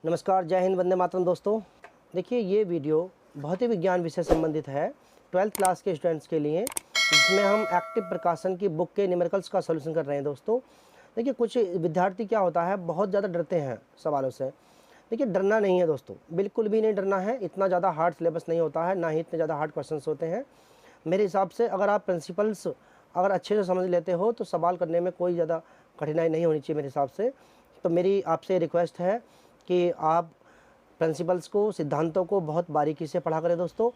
नमस्कार, जय हिंद, वंदे मातरम दोस्तों। देखिए, ये वीडियो भौतिक विज्ञान विषय से संबंधित है 12th क्लास के स्टूडेंट्स के लिए, जिसमें हम एक्टिव प्रकाशन की बुक के न्यूमेरिकल्स का सॉल्यूशन कर रहे हैं दोस्तों। देखिए, कुछ विद्यार्थी क्या होता है, बहुत ज़्यादा डरते हैं सवालों से। देखिए, डरना नहीं है दोस्तों, बिल्कुल भी नहीं डरना है। इतना ज़्यादा हार्ड सिलेबस नहीं होता है, ना ही इतने ज़्यादा हार्ड क्वेश्चंस होते हैं। मेरे हिसाब से अगर आप प्रिंसिपल्स अगर अच्छे से समझ लेते हो तो सवाल करने में कोई ज़्यादा कठिनाई नहीं होनी चाहिए मेरे हिसाब से। तो मेरी आपसे रिक्वेस्ट है कि आप प्रिंसिपल्स को, सिद्धांतों को बहुत बारीकी से पढ़ा करें दोस्तों।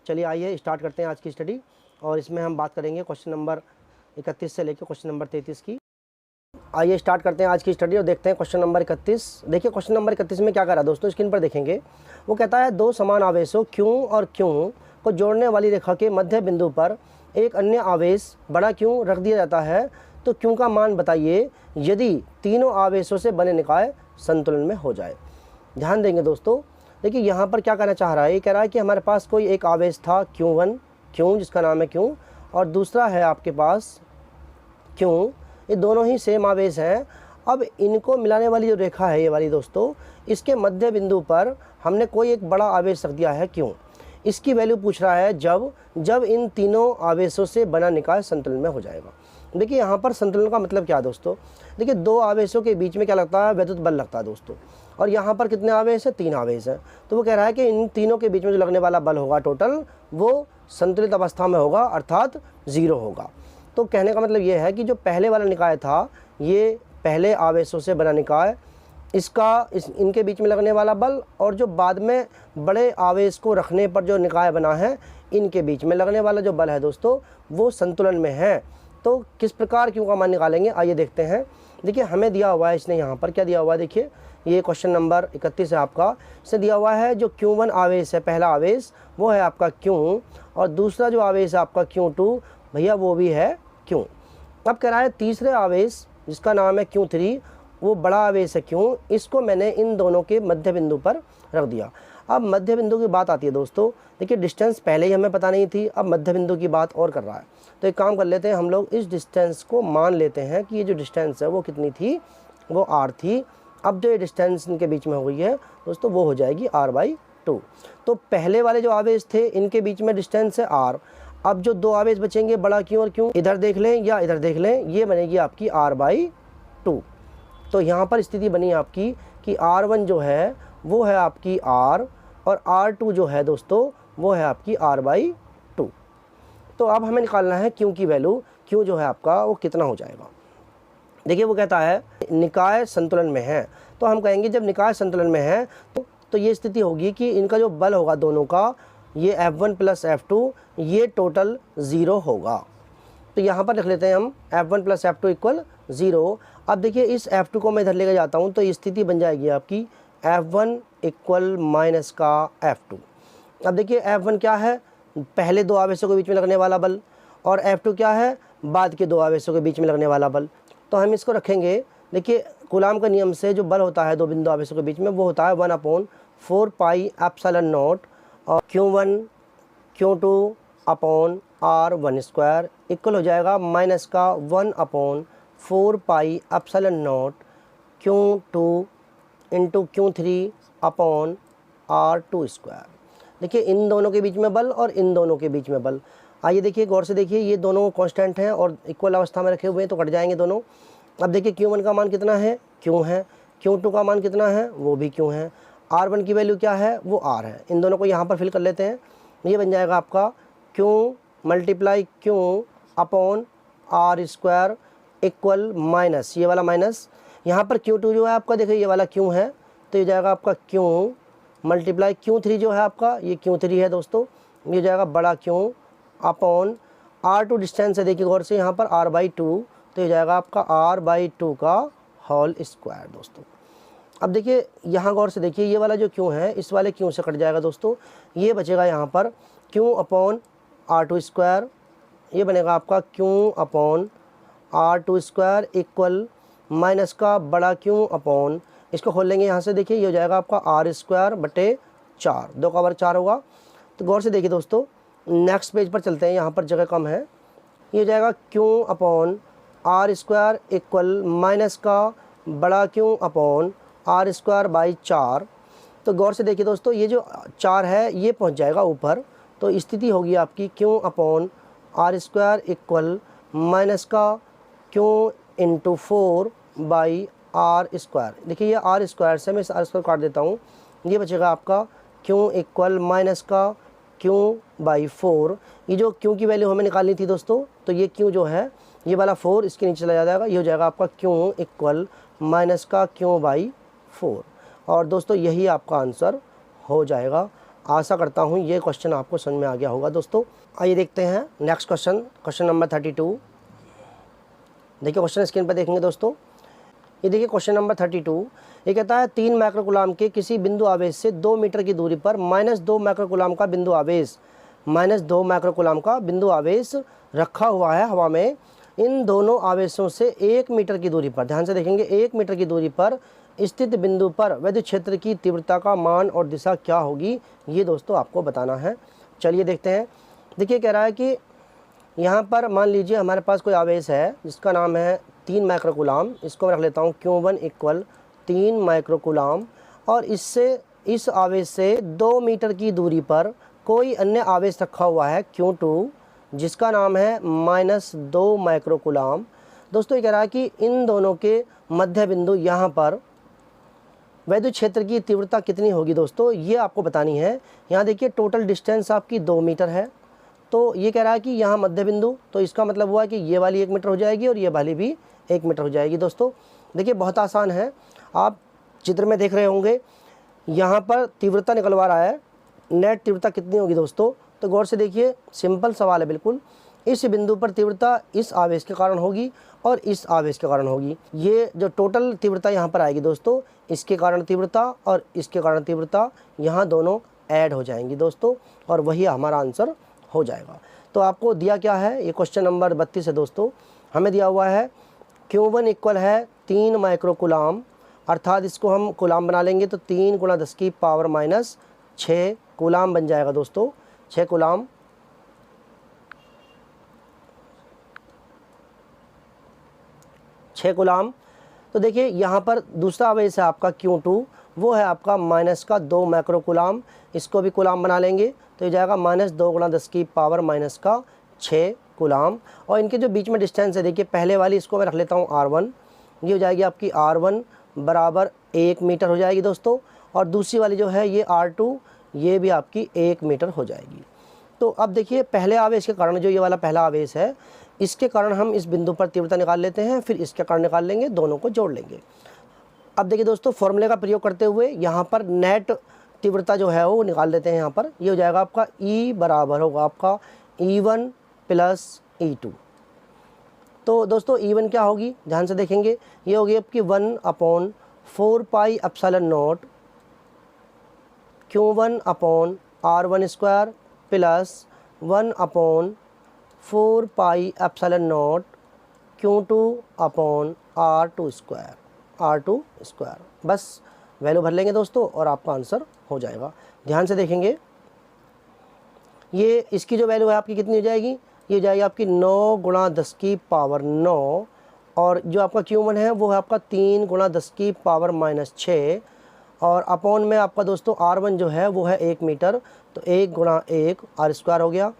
चलिए आइए स्टार्ट करते हैं आज की स्टडी, और इसमें हम बात करेंगे क्वेश्चन नंबर 31 से लेकर क्वेश्चन नंबर 33 की। आइए स्टार्ट करते हैं आज की स्टडी और देखते हैं क्वेश्चन नंबर 31। देखिए, क्वेश्चन नंबर 31 में क्या कह रहा है दोस्तों, स्क्रीन पर देखेंगे। वो कहता है, दो समान आवेशों Q और Q को जोड़ने वाली रेखा के मध्य बिंदु पर एक अन्य आवेश बड़ा Q रख दिया जाता है, तो Q का मान बताइए यदि तीनों आवेशों से बने निकाय संतुलन में हो जाए। ध्यान देंगे दोस्तों। देखिए, यहाँ पर क्या कहना चाह रहा है, ये कह रहा है कि हमारे पास कोई एक आवेश था Q1, Q जिसका नाम है Q, और दूसरा है आपके पास Q। ये दोनों ही सेम आवेश हैं। अब इनको मिलाने वाली जो रेखा है ये वाली दोस्तों, इसके मध्य बिंदु पर हमने कोई एक बड़ा आवेश रख दिया है Q। इसकी वैल्यू पूछ रहा है जब इन तीनों आवेशों से बना निकाय संतुलन में हो जाएगा। देखिए, यहाँ पर संतुलन का मतलब क्या है दोस्तों। देखिए, दो आवेशों के बीच में क्या लगता है, विद्युत बल लगता है दोस्तों। और यहाँ पर कितने आवेश हैं, तीन आवेश हैं। तो वो कह रहा है कि इन तीनों के बीच में जो लगने वाला बल होगा टोटल, वो संतुलित अवस्था में होगा, अर्थात 0 होगा। तो कहने का मतलब ये है कि जो पहले वाला निकाय था, ये पहले आवेशों से बना निकाय, इनके बीच में लगने वाला बल, और जो बाद में बड़े आवेश को रखने पर जो निकाय बना है, इनके बीच में लगने वाला जो बल है दोस्तों, वो संतुलन में है। तो किस प्रकार Q का मान निकालेंगे, आइए देखते हैं। देखिए, हमें दिया हुआ है, इसने यहाँ पर क्या दिया हुआ है, देखिए ये क्वेश्चन नंबर 31 है आपका। इससे दिया हुआ है जो Q1 आवेश है, पहला आवेश, वो है आपका Q, और दूसरा जो आवेश है आपका Q2, भैया वो भी है Q। अब कह रहा है तीसरे आवेश जिसका नाम है Q3, वो बड़ा आवेश है Q, इसको मैंने इन दोनों के मध्य बिंदु पर रख दिया। अब मध्य बिंदु की बात आती है दोस्तों। देखिए, डिस्टेंस पहले ही हमें पता नहीं थी, अब मध्य बिंदु की बात और कर रहा है। तो एक काम कर लेते हैं, हम लोग इस डिस्टेंस को मान लेते हैं कि ये जो डिस्टेंस है वो कितनी थी, वो R थी। अब जो ये डिस्टेंस इनके बीच में हो गई है दोस्तों, वो हो जाएगी R/2। तो पहले वाले जो आवेश थे, इनके बीच में डिस्टेंस है R। अब जो दो आवेश बचेंगे, बड़ा Q और Q, इधर देख लें या इधर देख लें, ये बनेगी आपकी R/2। तो यहाँ पर स्थिति बनी आपकी कि R1 जो है वो है आपकी R, और R2 जो है दोस्तों वो है आपकी R/2। तो अब हमें निकालना है Q की वैल्यू। Q जो है आपका वो कितना हो जाएगा। देखिए, वो कहता है निकाय संतुलन में है, तो हम कहेंगे जब निकाय संतुलन में है तो ये स्थिति होगी कि इनका जो बल होगा दोनों का, ये F1 + F2, ये टोटल 0 होगा। तो यहाँ पर लिख लेते हैं हम F1 + F2 = 0। अब देखिए, इस F2 को मैं इधर लेकर जाता हूँ, तो स्थिति बन जाएगी आपकी F1 = -F2। अब देखिए, F1 क्या है, पहले दो आवेशों के बीच में लगने वाला बल, और F2 क्या है, बाद के दो आवेशों के बीच में लगने वाला बल। तो हम इसको रखेंगे। देखिए, कूलाम का नियम से जो बल होता है दो बिंदु आवेशों के बीच में, वो होता है 1/4πε0, और Q1 Q2 R1² इक्वल हो जाएगा -1/4πε0 Q2 × Q3 R2²। देखिए, इन दोनों के बीच में बल और इन दोनों के बीच में बल। आइए देखिए, गौर से देखिए, ये दोनों कांस्टेंट हैं और इक्वल अवस्था में रखे हुए हैं, तो कट जाएंगे दोनों। अब देखिए, Q1 का मान कितना है, Q है। Q2 का मान कितना है, वो भी Q है। R1 की वैल्यू क्या है, वो R है। इन दोनों को यहाँ पर फिल कर लेते हैं। ये बन जाएगा आपका Q × Q R² equal minus, ये वाला माइनस, यहाँ पर Q2 जो है आपका, देखिए ये वाला Q है, तो ये जाएगा आपका Q × Q3 जो है आपका, ये Q3 है दोस्तों, ये जाएगा बड़ा Q R2 डिस्टेंस है, देखिए गौर से यहाँ पर R/2, तो ये जाएगा आपका R/2 का होल स्क्वायर दोस्तों। अब देखिए, यहाँ गौर से देखिए, ये वाला जो Q है, इस वाले Q से कट जाएगा दोस्तों। ये बचेगा यहाँ पर Q/R2², ये बनेगा आपका Q/R2² इक्वल माइनस का बड़ा Q/, इसको खोल लेंगे यहाँ से, देखिए ये हो जाएगा आपका R²/4, 2 का वर्ग 4 होगा। तो गौर से देखिए दोस्तों, नेक्स्ट पेज पर चलते हैं, यहाँ पर जगह कम है। ये हो जाएगा Q/R² इक्वल माइनस का बड़ा Q/R² / 4, तो गौर से देखिए दोस्तों, ये जो 4 है ये पहुंच जाएगा ऊपर, तो स्थिति होगी आपकी Q upon R square equal minus का Q into 4 by R square. देखिए ये आर स्क्वायर से मैं इस आर स्क्वायर काट देता हूँ, ये बचेगा आपका क्यू इक्वल माइनस का क्यू बाई 4। ये जो क्यू की वैल्यू हमें निकालनी थी दोस्तों, तो ये क्यू जो है ये वाला 4 इसके नीचे चला जाएगा, ये हो जाएगा आपका क्यू इक्वल माइनस का क्यू बाई 4। और दोस्तों यही आपका आंसर हो जाएगा। आशा करता हूँ ये क्वेश्चन आपको समझ में आ गया होगा दोस्तों। आइए देखते हैं नेक्स्ट क्वेश्चन, क्वेश्चन नंबर 32। देखिए क्वेश्चन स्क्रीन पर देखेंगे दोस्तों, ये देखिए क्वेश्चन नंबर 32। ये कहता है 3 माइक्रोकूलाम के किसी बिंदु आवेश से 2 मीटर की दूरी पर -2 माइक्रोकूलाम का बिंदु आवेश -2 माइक्रोकूलाम का बिंदु आवेश रखा हुआ है हवा में। इन दोनों आवेशों से 1 मीटर की दूरी पर, ध्यान से देखेंगे, 1 मीटर की दूरी पर स्थित बिंदु पर विद्युत क्षेत्र की तीव्रता का मान और दिशा क्या होगी, ये दोस्तों आपको बताना है। चलिए देखते हैं। देखिए कह रहा है कि यहाँ पर मान लीजिए हमारे पास कोई आवेश है जिसका नाम है 3 माइक्रोकूलाम। इसको मैं रख लेता हूँ Q1 इक्वल 3 माइक्रोकूलाम, और इससे इस आवेश से 2 मीटर की दूरी पर कोई अन्य आवेश रखा हुआ है Q2 जिसका नाम है -2 माइक्रोकूलाम। दोस्तों ये कह रहा है कि इन दोनों के मध्य बिंदु यहाँ पर विद्युत क्षेत्र की तीव्रता कितनी होगी दोस्तों, ये आपको बतानी है। यहाँ देखिए टोटल डिस्टेंस आपकी 2 मीटर है, तो ये कह रहा है कि यहाँ मध्य बिंदु, तो इसका मतलब हुआ कि ये वाली 1 मीटर हो जाएगी और ये वाली भी 1 मीटर हो जाएगी। दोस्तों देखिए बहुत आसान है, आप चित्र में देख रहे होंगे, यहाँ पर तीव्रता निकलवा रहा है, नेट तीव्रता कितनी होगी दोस्तों, तो गौर से देखिए, सिंपल सवाल है बिल्कुल। इस बिंदु पर तीव्रता इस आवेश के कारण होगी और इस आवेश के कारण होगी। ये जो टोटल तीव्रता यहाँ पर आएगी दोस्तों, इसके कारण तीव्रता और इसके कारण तीव्रता, यहाँ दोनों ऐड हो जाएंगी दोस्तों, और वही हमारा आंसर हो जाएगा। तो आपको दिया क्या है, ये क्वेश्चन नंबर 32 है दोस्तों। हमें दिया हुआ है Q1 इक्वल है 3 माइक्रोकूलाम, अर्थात इसको हम कूलाम बना लेंगे तो 3 × 10⁻⁶ कूलाम बन जाएगा दोस्तों, 6 कूलाम। तो देखिए यहाँ पर दूसरा आवेश है आपका Q2, वो है आपका -2 माइक्रोकूलाम। इसको भी कूलाम बना लेंगे तो ये जाएगा -2 × 10⁻⁶ कूलाम। और इनके जो बीच में डिस्टेंस है, देखिए पहले वाली इसको मैं रख लेता हूँ R1, ये हो जाएगी आपकी R1 बराबर 1 मीटर हो जाएगी दोस्तों, और दूसरी वाली जो है ये R2, ये भी आपकी 1 मीटर हो जाएगी। तो अब देखिए पहले आवेश के कारण, जो ये वाला पहला आवेश है, इसके कारण हम इस बिंदु पर तीव्रता निकाल लेते हैं, फिर इसके कारण निकाल लेंगे, दोनों को जोड़ लेंगे। अब देखिए दोस्तों फॉर्मूले का प्रयोग करते हुए यहाँ पर नेट तीव्रता जो है वो निकाल लेते हैं। यहाँ पर ये हो जाएगा आपका E बराबर होगा आपका E1 + E2। तो दोस्तों E1 क्या होगी, ध्यान से देखेंगे, ये होगी आपकी 1/4πε0 Q1 upon R1² plus 1/4πε0 Q2 upon R2²। बस वैल्यू भर लेंगे दोस्तों और आपका आंसर हो जाएगा। ध्यान से देखेंगे, ये इसकी जो वैल्यू है आपकी कितनी हो जाएगी, ये हो जाएगी आपकी 9 × 10⁻⁹, और जो आपका Q1 है वो है आपका 3 × 10⁻⁻⁶, और अपॉन में आपका दोस्तों R1 जो है वो है 1 मीटर, तो 1 × 1 R² हो गया,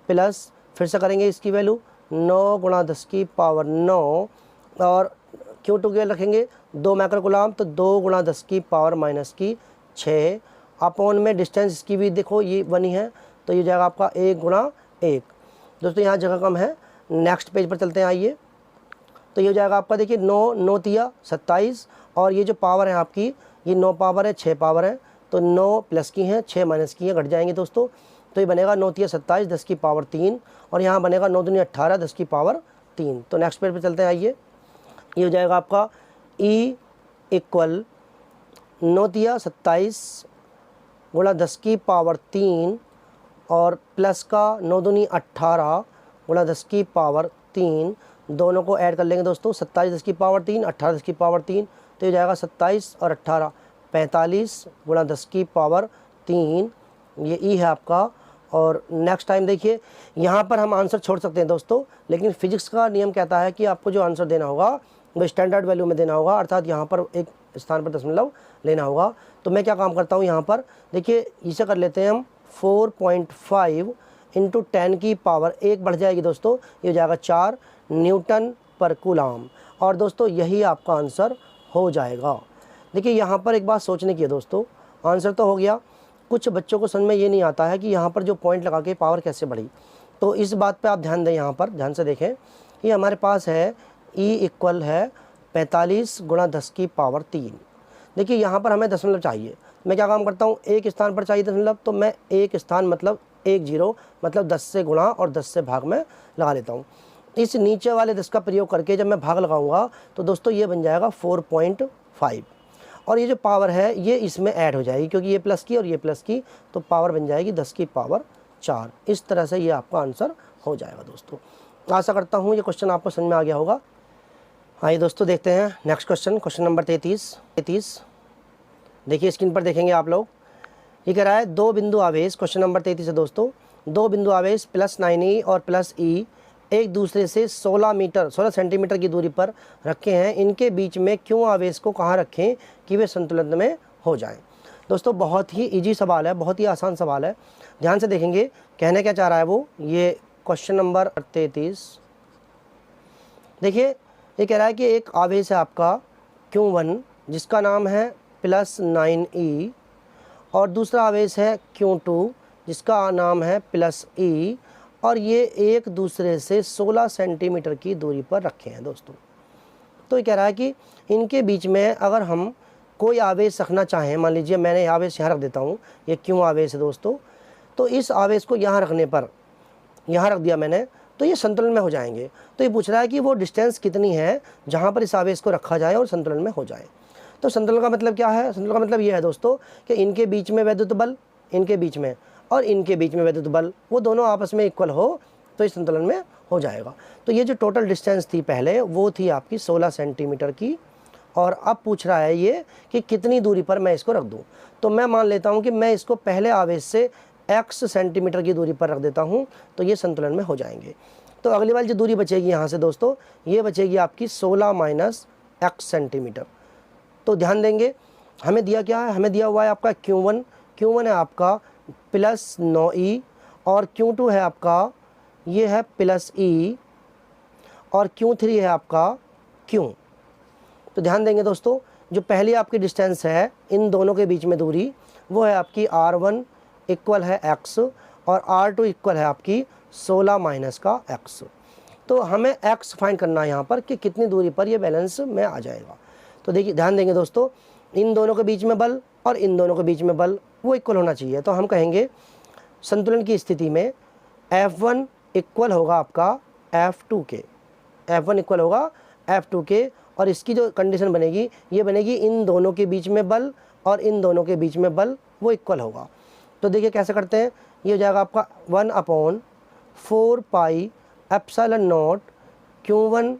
प्लस फिर से करेंगे इसकी वैल्यू 9 × 10⁻⁹, और Q2 के रखेंगे 2 माइक्रोकूलाम, तो 2 × 10⁻⁻⁶, अपॉन में डिस्टेंस इसकी भी देखो ये 1 ही है, तो ये जाएगा आपका 1 × 1। दोस्तों यहाँ जगह कम है, नेक्स्ट पेज पर चलते हैं। आइए, तो ये हो जाएगा आपका, देखिए 9 9 × 27, और ये जो पावर है आपकी, ये 9 पावर है, 6 पावर है, तो 9 प्लस की हैं, 6 माइनस की हैं, घट जाएंगे दोस्तों। तो ये बनेगा 9 × 27 10⁻3, और यहाँ बनेगा 9 दूनी 18 10⁻3। तो नेक्स्ट पेज पर चलते हैं। आइए, ये हो जाएगा आपका E इक्वल 9 × 27 × 10⁻3, और प्लस का 9 दूनी 18 × 10⁻3, दोनों को ऐड कर लेंगे दोस्तों, 27 10⁻3 18 10⁻3, तो ये जाएगा 27 और 18 45 × 10⁻3, ये E है आपका। और नेक्स्ट टाइम देखिए, यहाँ पर हम आंसर छोड़ सकते हैं दोस्तों, लेकिन फिजिक्स का नियम कहता है कि आपको जो आंसर देना होगा वो स्टैंडर्ड वैल्यू में देना होगा, अर्थात यहाँ पर एक स्थान पर दशमलव लेना होगा। तो मैं क्या काम करता हूँ यहाँ पर, देखिए इसे कर लेते हैं हम 4.5 इंटू 10 की पावर 1 बढ़ जाएगी दोस्तों, ये हो जाएगा 4 न्यूटन पर कूलाम। और दोस्तों यही आपका आंसर हो जाएगा। देखिए यहाँ पर एक बात सोचने की है दोस्तों, आंसर तो हो गया, कुछ बच्चों को समझ में ये नहीं आता है कि यहाँ पर जो पॉइंट लगा के पावर कैसे बढ़ी। तो इस बात पे आप ध्यान दें, यहाँ पर ध्यान से देखें, ये हमारे पास है E इक्वल है 45 गुणा 10 की पावर 3। देखिए यहाँ पर हमें दशमलव चाहिए, मैं क्या काम करता हूँ, एक स्थान पर चाहिए दशमलव, तो मैं एक स्थान मतलब 1 0 मतलब 10 से गुणा और 10 से भाग में लगा लेता हूँ। इस नीचे वाले 10 का प्रयोग करके जब मैं भाग लगाऊंगा तो दोस्तों ये बन जाएगा 4.5, और ये जो पावर है ये इसमें ऐड हो जाएगी, क्योंकि ये प्लस की और ये प्लस की, तो पावर बन जाएगी 10 की पावर 4। इस तरह से ये आपका आंसर हो जाएगा दोस्तों। आशा करता हूँ ये क्वेश्चन आपको समझ में आ गया होगा। आइए दोस्तों देखते हैं नेक्स्ट क्वेश्चन, क्वेश्चन नंबर 33। देखिए स्क्रीन पर देखेंगे आप लोग, ये कह रहा है 2 बिंदु आवेश, क्वेश्चन नंबर 33 है दोस्तों, 2 बिंदु आवेश +9e और +e एक दूसरे से 16 सेंटीमीटर की दूरी पर रखे हैं, इनके बीच में क्यों आवेश को कहाँ रखें कि वे संतुलन में हो जाएं। दोस्तों बहुत ही इजी सवाल है, बहुत ही आसान सवाल है, ध्यान से देखेंगे कहने क्या चाह रहा है वो। ये क्वेश्चन नंबर 33, देखिए ये कह रहा है कि एक आवेश है आपका Q1 जिसका नाम है +9e, और दूसरा आवेश है Q2 जिसका नाम है +e, और ये एक दूसरे से 16 सेंटीमीटर की दूरी पर रखे हैं दोस्तों। तो ये कह रहा है कि इनके बीच में अगर हम कोई आवेश रखना चाहें, मान लीजिए मैंने आवेश यहाँ रख देता हूँ, ये क्यों आवेश है दोस्तों, तो इस आवेश को यहाँ रखने पर, यहाँ रख दिया मैंने, तो ये संतुलन में हो जाएंगे। तो ये पूछ रहा है कि वो डिस्टेंस कितनी है जहाँ पर इस आवेश को रखा जाए और संतुलन में हो जाए। तो संतुलन का मतलब क्या है, संतुलन का मतलब ये है दोस्तों कि इनके बीच में वैद्युत बल, इनके बीच में और इनके बीच में वैद्युत बल, वो दोनों आपस में इक्वल हो तो इस संतुलन में हो जाएगा। तो ये जो टोटल डिस्टेंस थी पहले वो थी आपकी 16 सेंटीमीटर की, और अब पूछ रहा है ये कि कितनी दूरी पर मैं इसको रख दूं। तो मैं मान लेता हूं कि मैं इसको पहले आवेश से x सेंटीमीटर की दूरी पर रख देता हूं, तो ये संतुलन में हो जाएंगे। तो अगली वाली जो दूरी बचेगी यहाँ से दोस्तों, ये बचेगी आपकी 16 - x सेंटीमीटर। तो ध्यान देंगे हमें दिया क्या है, हमें दिया हुआ है आपका Q1 है आपका +9e, और Q2 है आपका ये है +e, और Q3 है आपका Q। तो ध्यान देंगे दोस्तों, जो पहली आपकी डिस्टेंस है इन दोनों के बीच में दूरी, वो है आपकी R1 इक्वल है x, और R2 इक्वल है आपकी 16 - x। तो हमें x फाइंड करना है यहाँ पर कि कितनी दूरी पर ये बैलेंस में आ जाएगा। तो देखिए ध्यान देंगे दोस्तों, इन दोनों के बीच में बल और इन दोनों के बीच में बल वो इक्वल होना चाहिए। तो हम कहेंगे संतुलन की स्थिति में F1 इक्वल होगा आपका F2 के, F1 इक्वल होगा F2 के, और इसकी जो कंडीशन बनेगी ये बनेगी इन दोनों के बीच में बल और इन दोनों के बीच में बल वो इक्वल होगा। तो देखिए कैसे करते हैं, ये हो जाएगा आपका 1/4 pi epsilon not Q1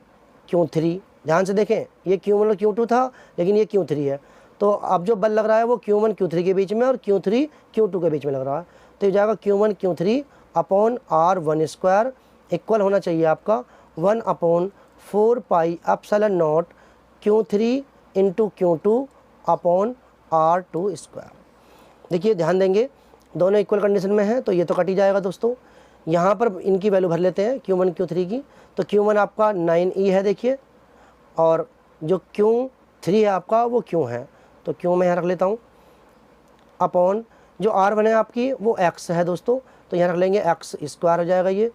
Q3। ध्यान से देखें ये Q1 और Q2 था, लेकिन ये Q3 है, तो अब जो बल लग रहा है वो Q1 Q3 के बीच में और Q3 Q2 के बीच में लग रहा है। तो ये जाएगा Q1 Q3 upon R1² equal होना चाहिए आपका 1/4 pi epsilon not Q3 into Q2 upon R2²। देखिए ध्यान देंगे दोनों इक्वल कंडीशन में है, तो ये तो कट ही जाएगा दोस्तों। यहाँ पर इनकी वैल्यू भर लेते हैं Q1 Q3 की। तो Q1 आपका 9e है देखिए, और जो Q3 है आपका वो Q है, तो Q मैं यहाँ रख लेता हूँ, अपॉन जो R1 है आपकी वो x है दोस्तों, तो यहाँ रख लेंगे x² हो जाएगा ये,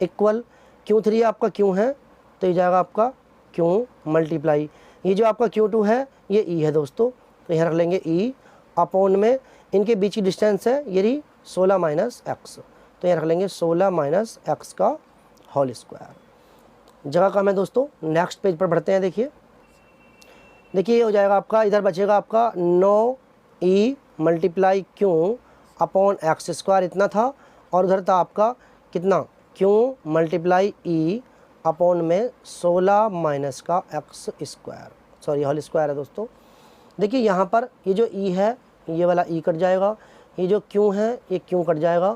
इक्वल Q3 आपका Q है, तो ये जाएगा आपका Q मल्टीप्लाई, ये जो आपका Q2 है ये E है दोस्तों, तो यहाँ रख लेंगे E, अपॉन में इनके बीच की डिस्टेंस है ये रही 16 - x, तो यहाँ रख लेंगे 16 - x का होल स्क्वायर। जगह कम है दोस्तों, नेक्स्ट पेज पर बढ़ते हैं। देखिए ये हो जाएगा आपका, इधर बचेगा आपका 9e multiply Q upon x² इतना था, और उधर था आपका कितना Q मल्टीप्लाई E अपॉन में 16 - का x², सॉरी होल स्क्वायर है दोस्तों। देखिए यहाँ पर ये जो E है ये वाला E कट जाएगा, ये जो Q है ये Q कट जाएगा,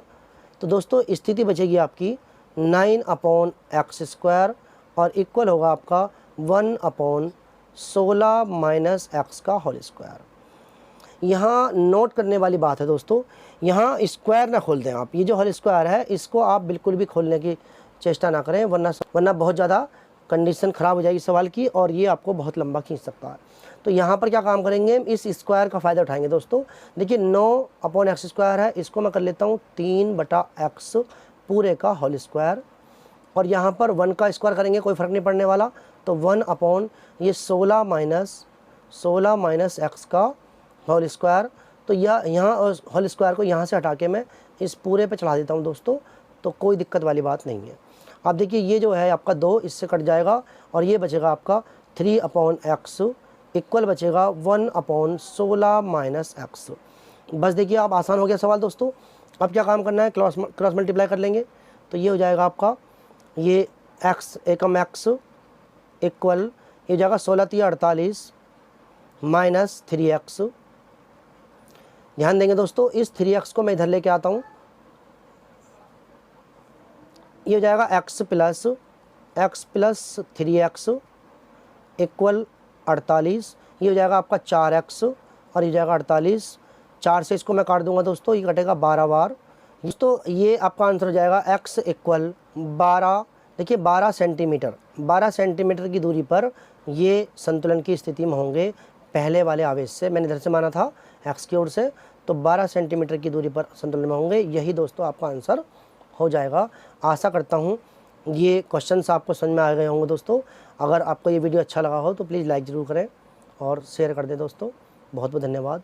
तो दोस्तों स्थिति बचेगी आपकी 9/x² और इक्वल होगा आपका 1/16 माइनस एक्स का होल स्क्वायर। यहाँ नोट करने वाली बात है दोस्तों, यहाँ स्क्वायर ना खोल दें आप। ये जो होल स्क्वायर है इसको आप बिल्कुल भी खोलने की चेष्टा ना करें, वरना बहुत ज़्यादा कंडीशन ख़राब हो जाएगी सवाल की और ये आपको बहुत लंबा खींच सकता है। तो यहाँ पर क्या काम करेंगे, इस स्क्वायर का फ़ायदा उठाएंगे दोस्तों। देखिए 9/x स्क्वायर है, इसको मैं कर लेता हूँ 3/x पूरे का होल स्क्वायर, और यहाँ पर 1 का स्क्वायर करेंगे कोई फ़र्क नहीं पड़ने वाला, तो 1/16 माइनस एक्स का होल स्क्वायर। तो यहाँ होल स्क्वायर को यहाँ से हटा के मैं इस पूरे पे चढ़ा देता हूँ दोस्तों, तो कोई दिक्कत वाली बात नहीं है। अब देखिए ये जो है आपका 2 इससे कट जाएगा और ये बचेगा आपका 3/x इक्वल बचेगा 1/16 माइनस एक्स। बस देखिए आप आसान हो गया सवाल दोस्तों। अब क्या काम करना है, क्रॉस मल्टीप्लाई कर लेंगे, तो ये हो जाएगा आपका ये x एकम x इक्वल ये हो जाएगा 16×3 = 48 माइनस 3x। ध्यान देंगे दोस्तों, इस 3x को मैं इधर लेके आता हूँ, ये हो जाएगा x प्लस 3x इक्वल 48। ये हो जाएगा आपका 4x और ये हो जाएगा 48। 4 से इसको मैं काट दूंगा दोस्तों, ये कटेगा 12 बार दोस्तों। ये आपका आंसर हो जाएगा x इक्वल 12। देखिए 12 सेंटीमीटर की दूरी पर ये संतुलन की स्थिति में होंगे पहले वाले आवेश से। मैंने इधर से माना था x की ओर से, तो 12 सेंटीमीटर की दूरी पर संतुलन में होंगे। यही दोस्तों आपका आंसर हो जाएगा। आशा करता हूँ ये क्वेश्चंस आपको समझ में आ गए होंगे दोस्तों। अगर आपको ये वीडियो अच्छा लगा हो तो प्लीज़ लाइक ज़रूर करें और शेयर कर दें दोस्तों। बहुत बहुत धन्यवाद।